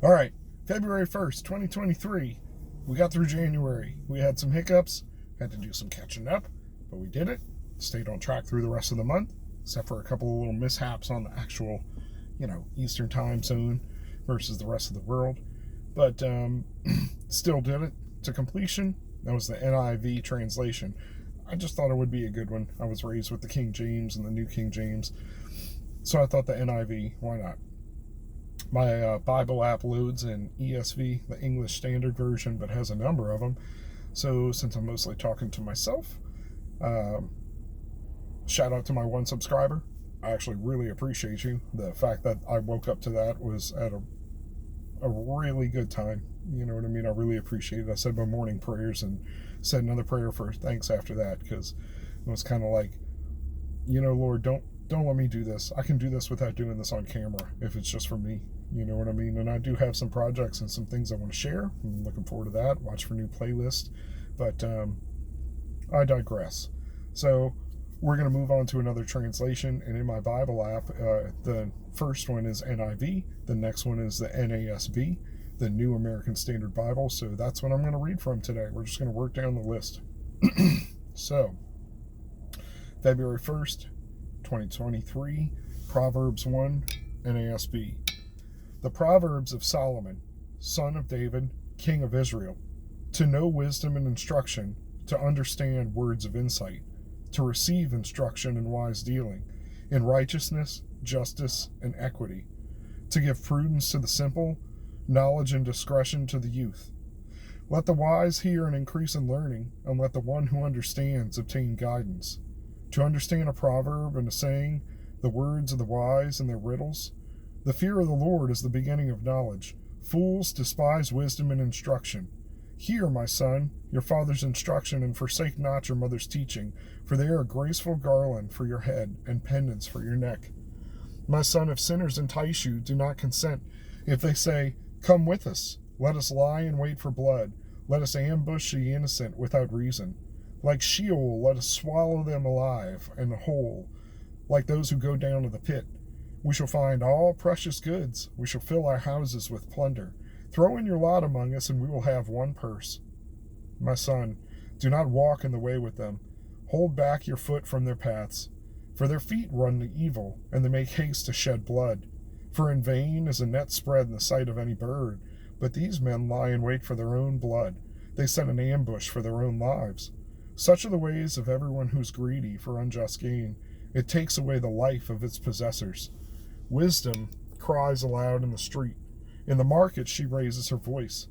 All right, February 1st, 2023. We got through January. We had some hiccups, had to do some catching up, but we did it. Stayed on track through the rest of the month, except for a couple of little mishaps on the actual, Eastern time zone versus the rest of the world. But still did it to completion. That was the NIV translation. I just thought it would be a good one. I was raised with the King James and the New King James, so I thought the NIV, why not? My Bible app loads in ESV, the English Standard Version, but has a number of them. So since I'm mostly talking to myself, shout out to my one subscriber. I actually really appreciate you. The fact that I woke up to that was at a really good time. You know what I mean? I really appreciate it. I said my morning prayers and said another prayer for thanks after that, because it was kind of like, Lord, don't let me do this. I can do this without doing this on camera if it's just for me. You know what I mean? And I do have some projects and some things I want to share. I'm looking forward to that. Watch for new playlists. But I digress. So we're going to move on to another translation. And in my Bible app, the first one is NIV. The next one is the NASB, the New American Standard Bible. So that's what I'm going to read from today. We're just going to work down the list. So, February 1st, 2023, Proverbs 1, NASB. The Proverbs of Solomon, son of David, king of Israel, to know wisdom and instruction, to understand words of insight, to receive instruction in wise dealing, in righteousness, justice, and equity, to give prudence to the simple, knowledge and discretion to the youth. Let the wise hear and increase in learning, and let the one who understands obtain guidance. To understand a proverb and a saying, the words of the wise and their riddles. The fear of the Lord is the beginning of knowledge. Fools despise wisdom and instruction. Hear, my son, your father's instruction, and forsake not your mother's teaching, for they are a graceful garland for your head and pendants for your neck. My son, if sinners entice you, do not consent. If they say, come with us, let us lie in wait for blood. Let us ambush the innocent without reason. Like Sheol, let us swallow them alive and whole, like those who go down to the pit. We shall find all precious goods. We shall fill our houses with plunder. Throw in your lot among us, and we will have one purse. My son, do not walk in the way with them. Hold back your foot from their paths. For their feet run to evil, and they make haste to shed blood. For in vain is a net spread in the sight of any bird. But these men lie in wait for their own blood. They set an ambush for their own lives. Such are the ways of everyone who is greedy for unjust gain. It takes away the life of its possessors. Wisdom cries aloud in the street. In the market she raises her voice.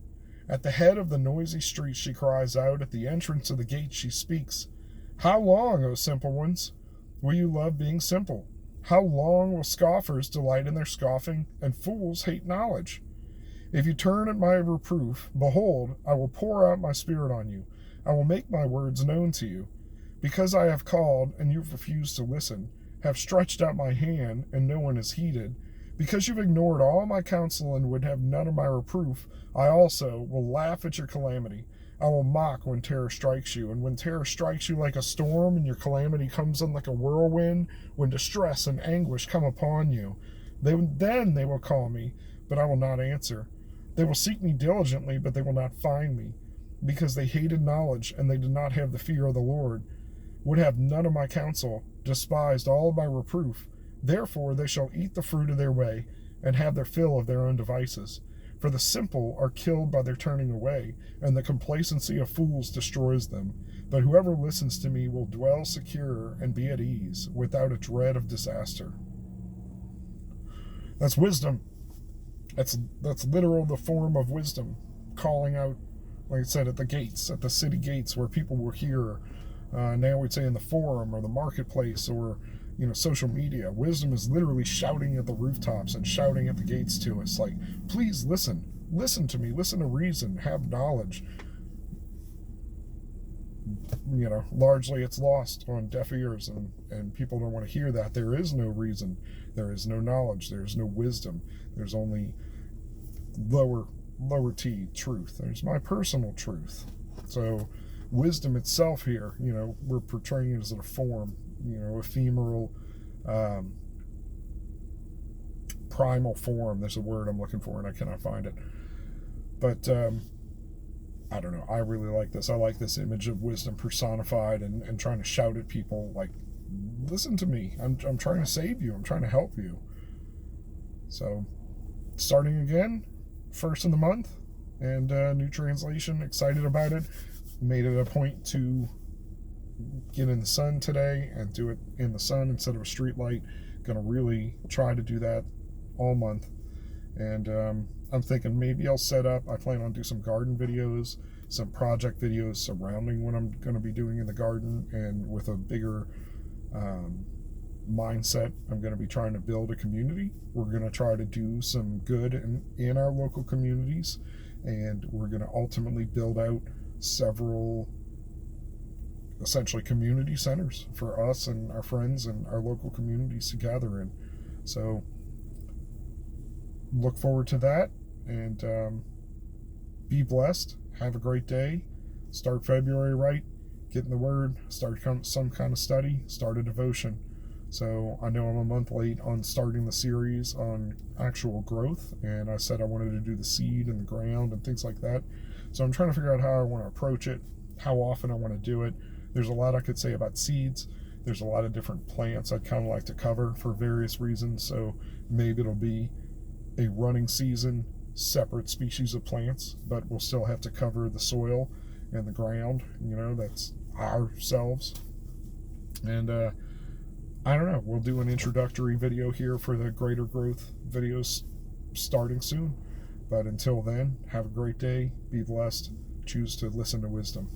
At the head of the noisy street she cries out. At the entrance of the gate she speaks. How long, O simple ones, will you love being simple? How long will scoffers delight in their scoffing, and fools hate knowledge? If you turn at my reproof, behold, I will pour out my spirit on you. I will make my words known to you. Because I have called, and you've refused to listen, have stretched out my hand, and no one has heeded. Because you've ignored all my counsel and would have none of my reproof, I also will laugh at your calamity. I will mock when terror strikes you, and when terror strikes you like a storm, and your calamity comes in like a whirlwind, when distress and anguish come upon you, then they will call me, but I will not answer. They will seek me diligently, but they will not find me, because they hated knowledge, and they did not have the fear of the Lord, would have none of my counsel, despised all of my reproof. Therefore they shall eat the fruit of their way, and have their fill of their own devices. For the simple are killed by their turning away, and the complacency of fools destroys them. But whoever listens to me will dwell secure and be at ease, without a dread of disaster. That's wisdom. That's literal the form of wisdom, calling out, like I said, at the gates, at the city gates where people will hear. Now we'd say in the forum or the marketplace or social media. Wisdom is literally shouting at the rooftops and shouting at the gates to us, like, please listen to me, listen to reason, have knowledge. Largely it's lost on deaf ears, and people don't want to hear that. There is no reason, there is no knowledge, there is no wisdom, there's only lower T truth. There's my personal truth. So wisdom itself here, we're portraying it as a form, ephemeral, primal form. There's a word I'm looking for and I cannot find it. But I don't know. I really like this. I like this image of wisdom personified and trying to shout at people like, listen to me. I'm trying to save you. I'm trying to help you. So, starting again, first of the month, and new translation. Excited about it. Made it a point to get in the sun today and do it in the sun instead of a street light. Gonna really try to do that all month. And I'm thinking maybe I'll set up, I plan on do some garden videos, some project videos surrounding what I'm going to be doing in the garden, and with a bigger mindset. I'm going to be trying to build a community. We're going to try to do some good in our local communities, and we're going to ultimately build out several essentially community centers for us and our friends and our local communities to gather in. So look forward to that, and be blessed. Have a great day. Start February right. Get in the Word. Start some kind of study. Start a devotion. So I know I'm a month late on starting the series on actual growth, and I said I wanted to do the seed and the ground and things like that. So I'm trying to figure out how I want to approach it, how often I want to do it. There's a lot I could say about seeds. There's a lot of different plants I'd kind of like to cover for various reasons. So maybe it'll be a running season, separate species of plants, but we'll still have to cover the soil and the ground, that's ourselves. And I don't know, we'll do an introductory video here for the greater growth videos starting soon. But until then, have a great day, be blessed, choose to listen to wisdom.